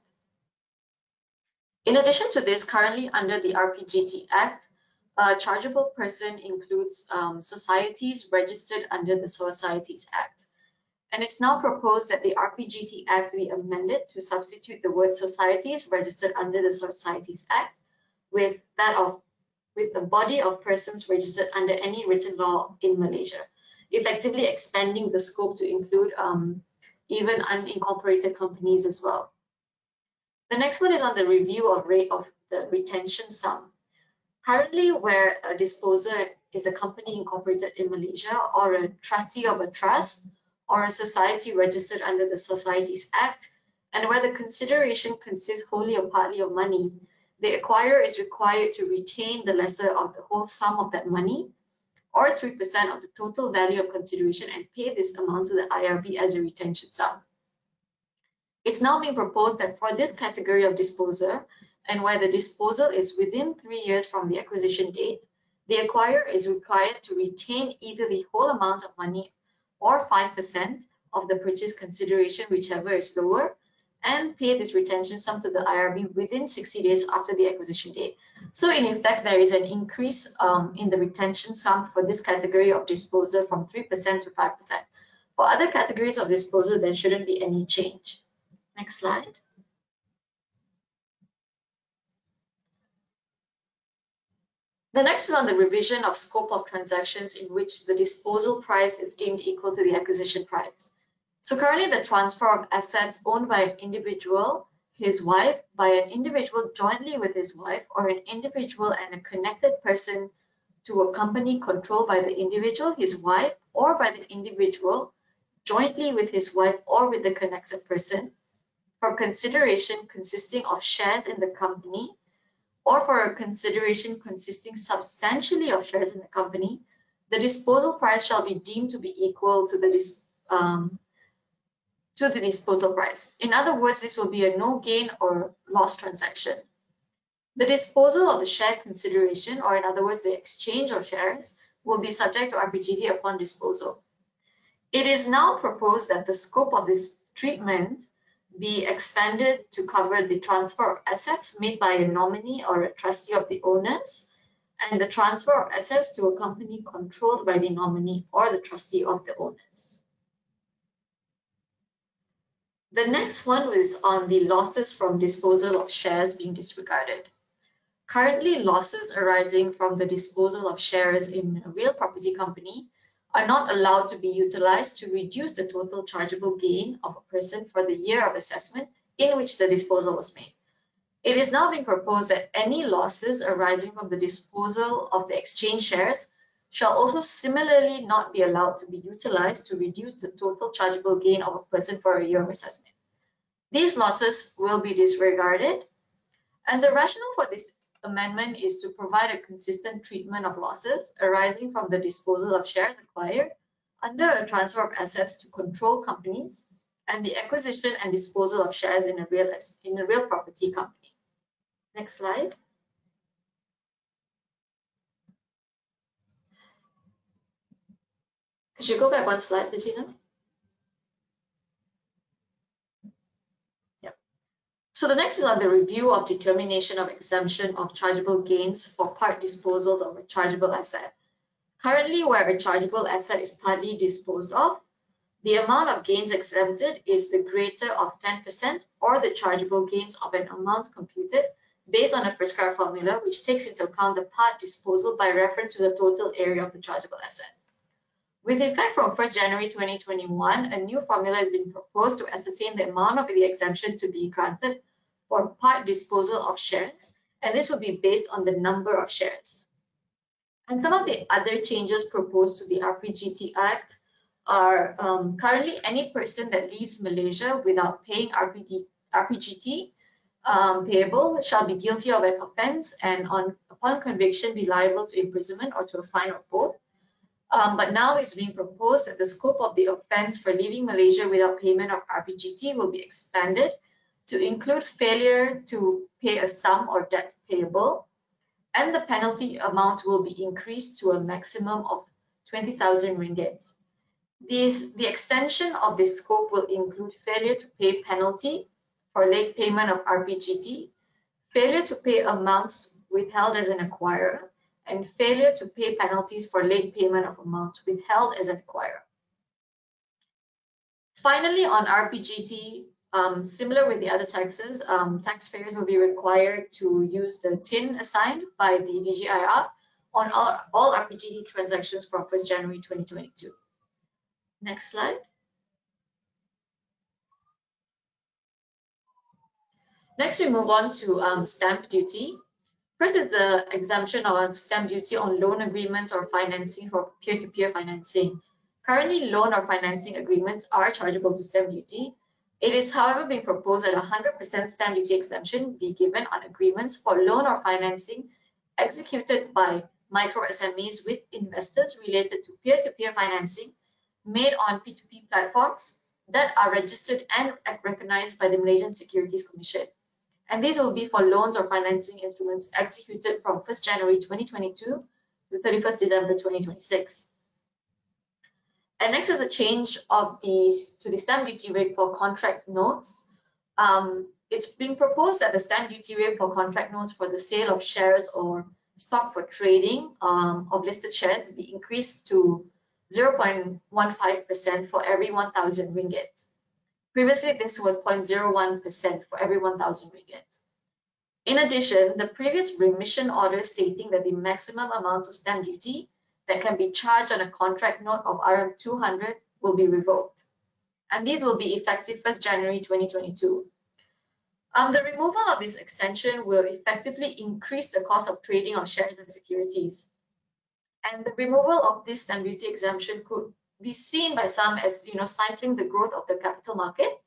In addition to this, currently under the RPGT Act, a chargeable person includes societies registered under the Societies Act. And it's now proposed that the RPGT Act be amended to substitute the word societies registered under the Societies Act with a body of persons registered under any written law in Malaysia, effectively expanding the scope to include even unincorporated companies as well. The next one is on the review of rate of the retention sum. Currently, where a disposer is a company incorporated in Malaysia or a trustee of a trust or a society registered under the Societies Act, and where the consideration consists wholly or partly of money, the acquirer is required to retain the lesser of the whole sum of that money, or 3% of the total value of consideration, and pay this amount to the IRB as a retention sum. It's now being proposed that for this category of disposer, and where the disposal is within 3 years from the acquisition date, the acquirer is required to retain either the whole amount of money or 5% of the purchase consideration, whichever is lower, and pay this retention sum to the IRB within 60 days after the acquisition date. So in effect, there is an increase in the retention sum for this category of disposal from 3% to 5%. For other categories of disposal, there shouldn't be any change. Next slide. The next is on the revision of scope of transactions in which the disposal price is deemed equal to the acquisition price. So currently the transfer of assets owned by an individual, his wife, by an individual jointly with his wife, or an individual and a connected person to a company controlled by the individual, his wife, or by the individual jointly with his wife or with the connected person, for consideration consisting of shares in the company, or for a consideration consisting substantially of shares in the company, the disposal price shall be deemed to be equal to the disposal price. In other words, this will be a no gain or loss transaction. The disposal of the share consideration, or in other words, the exchange of shares, will be subject to RPGT upon disposal. It is now proposed that the scope of this treatment be expanded to cover the transfer of assets made by a nominee or a trustee of the owners, and the transfer of assets to a company controlled by the nominee or the trustee of the owners. The next one is on the losses from disposal of shares being disregarded. Currently, losses arising from the disposal of shares in a real property company are not allowed to be utilized to reduce the total chargeable gain of a person for the year of assessment in which the disposal was made. It is now being proposed that any losses arising from the disposal of the exchange shares shall also similarly not be allowed to be utilized to reduce the total chargeable gain of a person for a year of assessment. These losses will be disregarded, and the rationale for this amendment is to provide a consistent treatment of losses arising from the disposal of shares acquired under a transfer of assets to control companies and the acquisition and disposal of shares in a real property company. Next slide. Could you go back one slide, Bettina? So the next is on the review of determination of exemption of chargeable gains for part disposals of a chargeable asset. Currently, where a chargeable asset is partly disposed of, the amount of gains exempted is the greater of 10% or the chargeable gains of an amount computed based on a prescribed formula which takes into account the part disposal by reference to the total area of the chargeable asset. With effect from 1st January 2021, a new formula has been proposed to ascertain the amount of the exemption to be granted for part disposal of shares, and this will be based on the number of shares. And some of the other changes proposed to the RPGT Act are currently any person that leaves Malaysia without paying RPGT payable shall be guilty of an offence and upon conviction be liable to imprisonment or to a fine or both. But now it's being proposed that the scope of the offence for leaving Malaysia without payment of RPGT will be expanded to include failure to pay a sum or debt payable, and the penalty amount will be increased to a maximum of 20,000 ringgit. The extension of this scope will include failure to pay penalty for late payment of RPGT, failure to pay amounts withheld as an acquirer, and failure to pay penalties for late payment of amounts withheld as an acquirer. Finally, on RPGT, similar with the other taxes, taxpayers will be required to use the TIN assigned by the DGIR on all RPGT transactions from 1st January 2022. Next slide. Next, we move on to stamp duty. First is the exemption of stamp duty on loan agreements or financing for peer-to-peer financing. Currently, loan or financing agreements are chargeable to stamp duty. It is, however, being proposed that 100% stamp duty exemption be given on agreements for loan or financing executed by micro SMEs with investors related to peer-to-peer financing made on P2P platforms that are registered and recognized by the Malaysian Securities Commission. And these will be for loans or financing instruments executed from 1st January 2022 to 31st December 2026. And next is a change of to the stamp duty rate for contract notes. It's being proposed that the stamp duty rate for contract notes for the sale of shares or stock for trading of listed shares to be increased to 0.15% for every 1,000 ringgit. Previously, this was 0.01% for every 1,000 ringgit. In addition, the previous remission order stating that the maximum amount of stamp duty that can be charged on a contract note of RM200 will be revoked. And these will be effective 1st January 2022. The removal of this extension will effectively increase the cost of trading of shares and securities. And the removal of this stamp duty exemption could be seen by some as stifling the growth of the capital market,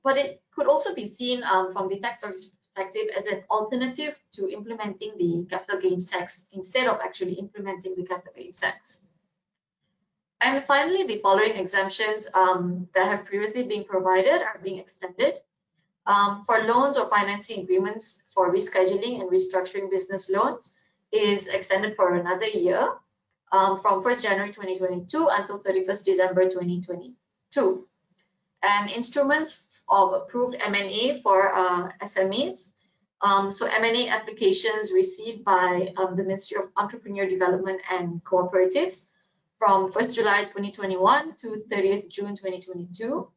but it could also be seen from the tax authority's perspective as an alternative to implementing the capital gains tax instead of actually implementing the capital gains tax. And finally, the following exemptions that have previously been provided are being extended. For loans or financing agreements for rescheduling and restructuring business loans is extended for another year from 1st January 2022 until 31st December 2022. And instruments of approved M&A for SMEs. So M&A applications received by the Ministry of Entrepreneur Development and Cooperatives from 1st July 2021 to 30th June 2022.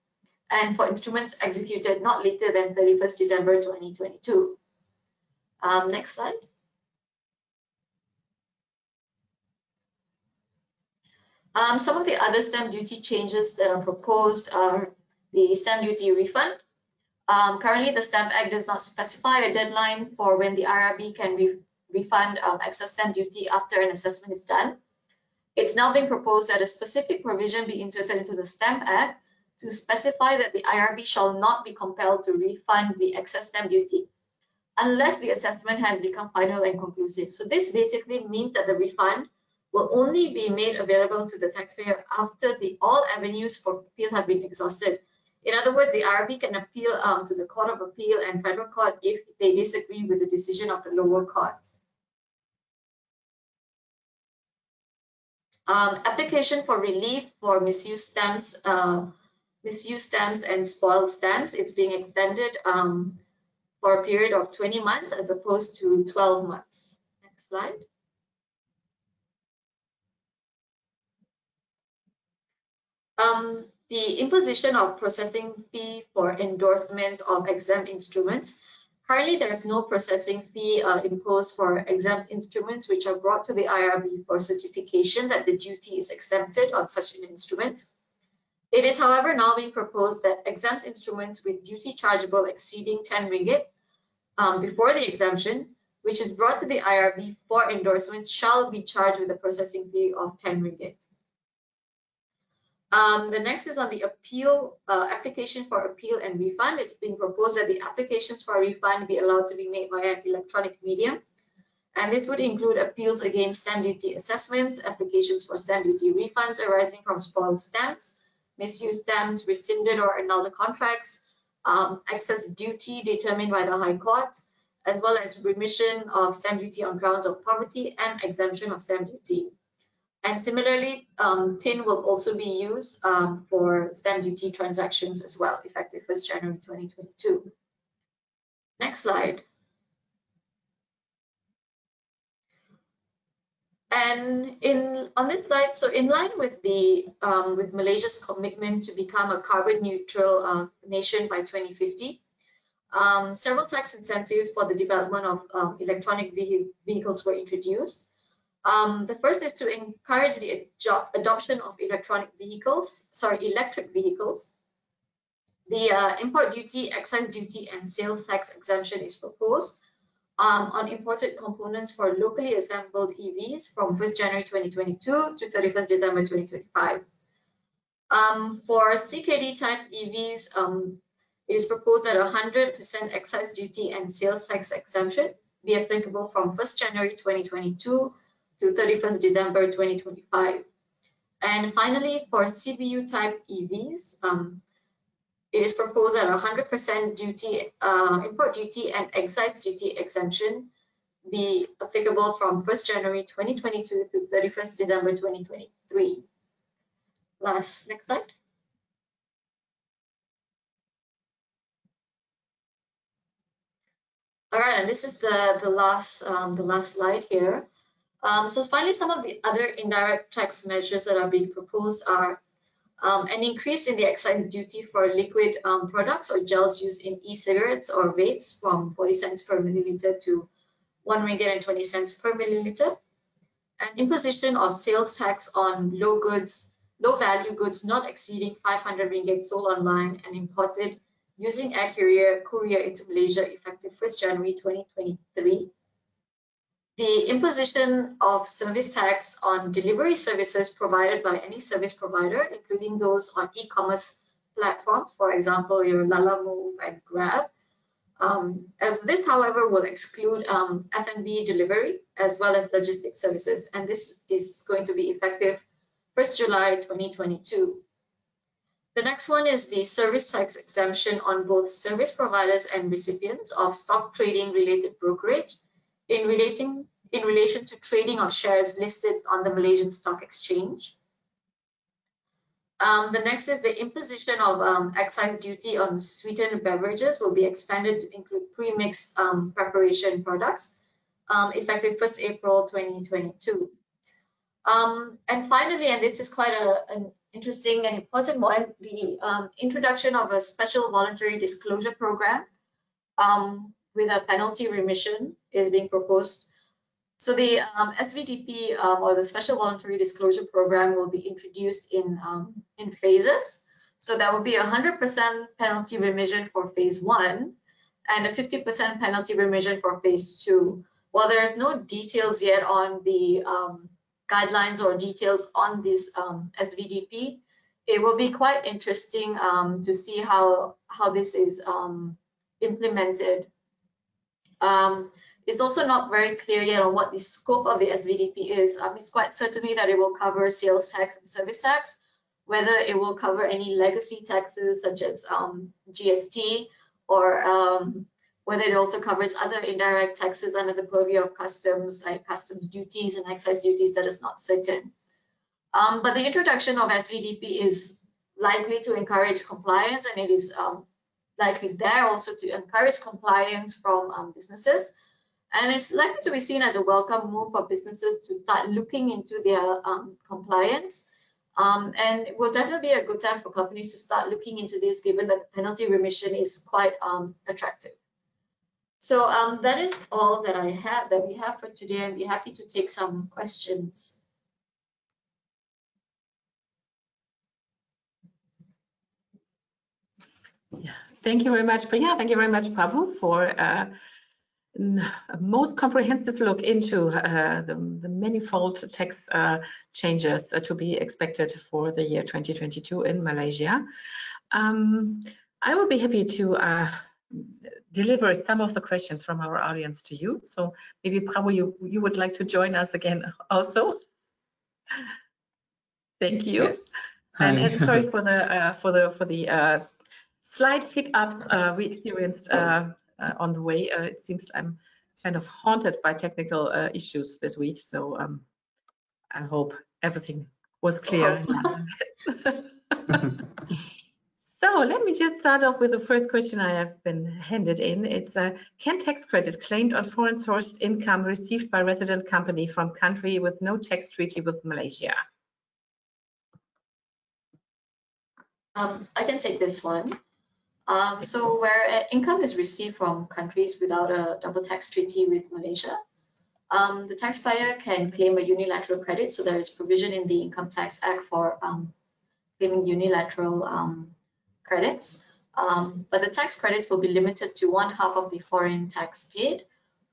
And for instruments executed not later than 31st December 2022. Next slide. Some of the other stamp duty changes that are proposed are the stamp duty refund. Currently, the Stamp Act does not specify a deadline for when the IRB can refund excess stamp duty after an assessment is done. It's now being proposed that a specific provision be inserted into the Stamp Act to specify that the IRB shall not be compelled to refund the excess stamp duty unless the assessment has become final and conclusive. So this basically means that the refund will only be made available to the taxpayer after all avenues for appeal have been exhausted. In other words, the IRB can appeal to the Court of Appeal and Federal Court if they disagree with the decision of the lower courts. Application for relief for misused stamps and spoiled stamps, it's being extended for a period of 20 months as opposed to 12 months. Next slide. The imposition of processing fee for endorsement of exempt instruments. Currently, there is no processing fee imposed for exempt instruments which are brought to the IRB for certification that the duty is exempted on such an instrument. It is, however, now being proposed that exempt instruments with duty chargeable exceeding 10 ringgit before the exemption, which is brought to the IRB for endorsement, shall be charged with a processing fee of 10 ringgit. The next is on the appeal, application for appeal and refund. It's being proposed that the applications for refund be allowed to be made via an electronic medium. And this would include appeals against stamp duty assessments, applications for stamp duty refunds arising from spoiled stamps, misused stamps, rescinded or annulled contracts, excess duty determined by the High Court, as well as remission of stamp duty on grounds of poverty and exemption of stamp duty. And similarly, TIN will also be used for stamp duty transactions as well, effective 1st January 2022. Next slide. And on this slide, so in line with with Malaysia's commitment to become a carbon neutral nation by 2050, several tax incentives for the development of electronic vehicles were introduced. The first is to encourage the adoption of electric vehicles. The import duty, excise duty, and sales tax exemption is proposed on imported components for locally assembled EVs from 1st January 2022 to 31st December 2025. For CKD type EVs, it is proposed that 100% excise duty and sales tax exemption be applicable from 1st January 2022 to 31st December 2025. And finally, for CBU type EVs, it is proposed that 100% duty, import duty and excise duty exemption be applicable from 1st January 2022 to 31st December 2023. Next slide. All right, and this is the last slide here. So finally, some of the other indirect tax measures that are being proposed are an increase in the excise duty for liquid products or gels used in e-cigarettes or vapes from 40 cents per milliliter to 1 ringgit and 20 cents per milliliter. An imposition of sales tax on low value goods not exceeding 500 ringgit sold online and imported using air courier into Malaysia effective 1st January 2023. The imposition of service tax on delivery services provided by any service provider, including those on e-commerce platforms, for example, your Lalamove and Grab. This, however, will exclude F&B delivery as well as logistics services, and this is going to be effective 1st July 2022. The next one is the service tax exemption on both service providers and recipients of stock trading related brokerage in relation to trading of shares listed on the Malaysian Stock Exchange. The next is the imposition of excise duty on sweetened beverages will be expanded to include pre-mixed preparation products effective 1st April 2022. And finally, and this is quite an interesting and important one, the introduction of a special voluntary disclosure program with a penalty remission is being proposed. So the SVDP or the Special Voluntary Disclosure Program will be introduced in phases. So that will be 100% penalty remission for phase 1 and a 50% penalty remission for phase 2. While there is no details yet on the guidelines or details on this SVDP, it will be quite interesting to see how this is implemented. It's also not very clear yet on what the scope of the SVDP is. It's quite certainly that it will cover sales tax and service tax, whether it will cover any legacy taxes such as GST, or whether it also covers other indirect taxes under the purview of customs, like customs duties and excise duties, that is not certain. But the introduction of SVDP is likely to encourage compliance, and it is likely there also to encourage compliance from businesses. And it's likely to be seen as a welcome move for businesses to start looking into their compliance. And it will definitely be a good time for companies to start looking into this, given that the penalty remission is quite attractive. So that is all that we have for today. I'd be happy to take some questions. Yeah, thank you very much, Priya. Thank you very much, Prabu, for a most comprehensive look into the manifold tax changes to be expected for the year 2022 in Malaysia. I will be happy to deliver some of the questions from our audience to you. So maybe Prabu, you would like to join us again also. Thank you. Yes. And sorry for the slight hiccups we experienced on the way. It seems I'm kind of haunted by technical issues this week, so I hope everything was clear. So let me just start off with the first question I have been handed in. It's can tax credit claimed on foreign sourced income received by resident company from country with no tax treaty with Malaysia? I can take this one. So where income is received from countries without a double tax treaty with Malaysia, the taxpayer can claim a unilateral credit. So there is provision in the Income Tax Act for claiming unilateral credits. But the tax credits will be limited to 1/2 of the foreign tax paid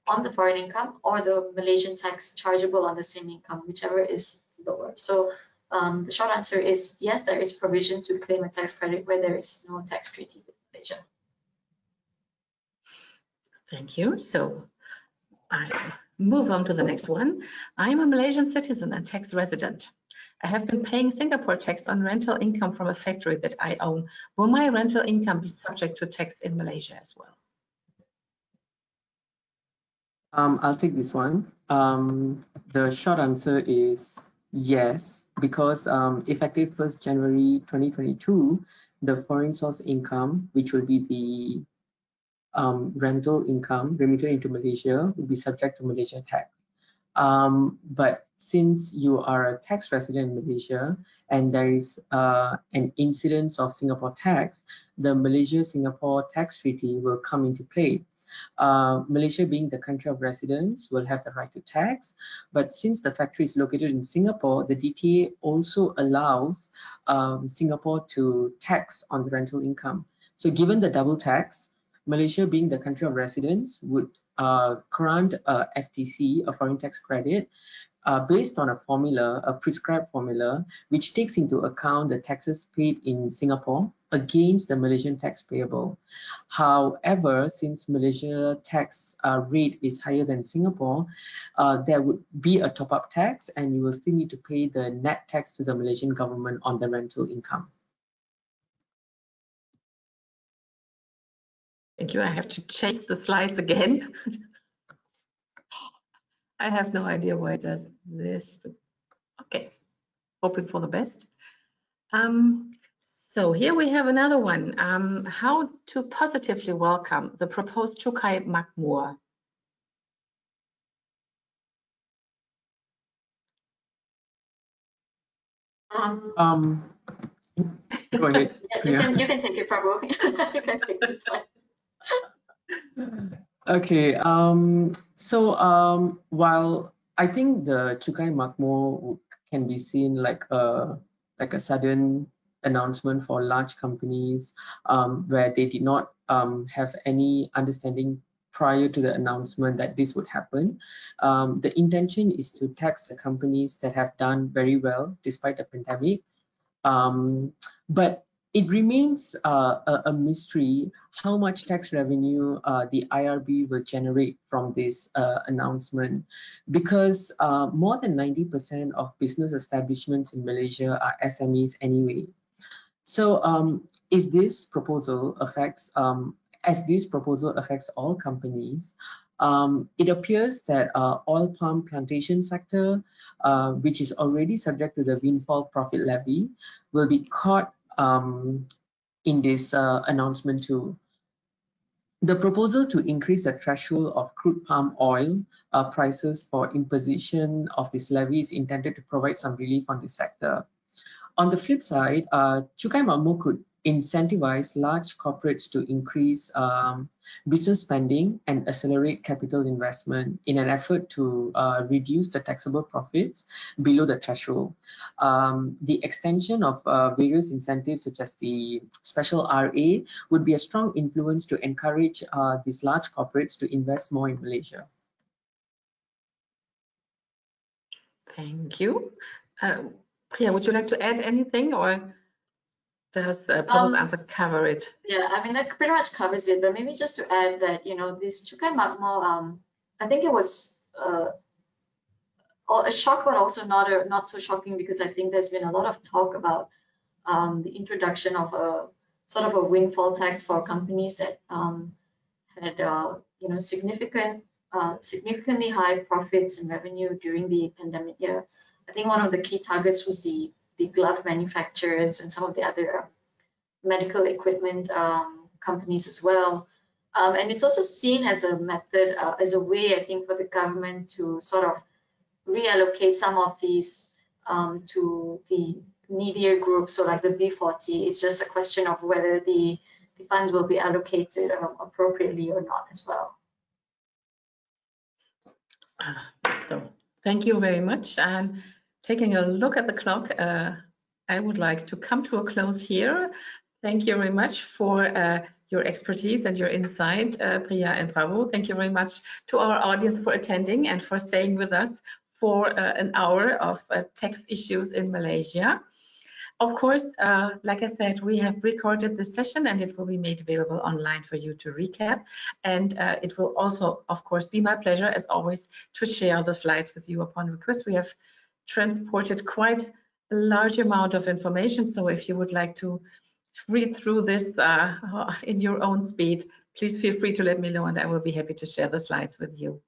on the foreign income or the Malaysian tax chargeable on the same income, whichever is lower. So the short answer is yes, there is provision to claim a tax credit where there is no tax treaty with Malaysia. Thank you. So Move on to the next one. I am a Malaysian citizen and tax resident. I have been paying Singapore tax on rental income from a factory that I own. Will my rental income be subject to tax in Malaysia as well? I'll take this one. The short answer is yes, because effective 1st January 2022, the foreign source income, which will be the rental income remitted into Malaysia, will be subject to Malaysia tax. But since you are a tax resident in Malaysia and there is an incidence of Singapore tax, the Malaysia-Singapore tax treaty will come into play. Malaysia, being the country of residence, will have the right to tax, but since the factory is located in Singapore, the DTA also allows Singapore to tax on the rental income. So given the double tax, Malaysia, being the country of residence, would grant a FTC, a foreign tax credit, based on a formula, a prescribed formula, which takes into account the taxes paid in Singapore against the Malaysian tax payable. However, since Malaysia tax rate is higher than Singapore, there would be a top-up tax, and you will still need to pay the net tax to the Malaysian government on the rental income. Thank you. I have to change the slides again. I have no idea why it does this. But okay, hoping for the best. So here we have another one. How to positively welcome the proposed Cukai Makmur. Go ahead. Yeah, you can take it, Prabu. You can take this one. Okay, while I think the Cukai Makmur can be seen like a sudden announcement for large companies where they did not have any understanding prior to the announcement that this would happen. The intention is to tax the companies that have done very well despite the pandemic, but it remains a mystery how much tax revenue the IRB will generate from this announcement, because more than 90% of business establishments in Malaysia are SMEs anyway. So if this proposal affects, as this proposal affects all companies, it appears that oil palm plantation sector, which is already subject to the windfall profit levy, will be caught in this announcement too. The proposal to increase the threshold of crude palm oil prices for imposition of this levy is intended to provide some relief on this sector. On the flip side, Cukai Makmur could incentivize large corporates to increase business spending and accelerate capital investment in an effort to reduce the taxable profits below the threshold. The extension of various incentives such as the special RA would be a strong influence to encourage these large corporates to invest more in Malaysia. Thank you. Priya, would you like to add anything, or does Prabu's answer cover it? Yeah, I mean, that pretty much covers it, but maybe just to add that, you know, this Cukai Makmur, I think it was a shock, but also not so shocking, because I think there's been a lot of talk about the introduction of a sort of a windfall tax for companies that had, you know, significantly high profits and revenue during the pandemic year. I think one of the key targets was the glove manufacturers and some of the other medical equipment companies as well. And it's also seen as a method, as a way, I think, for the government to sort of reallocate some of these to the needier groups, so like the B40. It's just a question of whether the funds will be allocated appropriately or not as well. So, thank you very much. And taking a look at the clock, I would like to come to a close here. Thank you very much for your expertise and your insight, Priya and Prabu. Thank you very much to our audience for attending and for staying with us for an hour of tax issues in Malaysia. Of course, like I said, we have recorded this session and it will be made available online for you to recap. And it will also, of course, be my pleasure, as always, to share the slides with you upon request. We have transported quite a large amount of information. So if you would like to read through this in your own speed, please feel free to let me know and I will be happy to share the slides with you.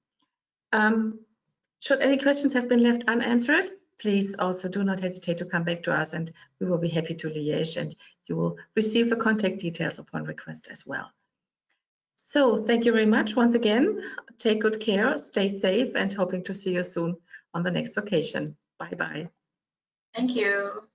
Should any questions have been left unanswered, please also do not hesitate to come back to us and we will be happy to liaise, and you will receive the contact details upon request as well. So thank you very much once again. Take good care, stay safe, and hoping to see you soon on the next occasion. Bye-bye. Thank you.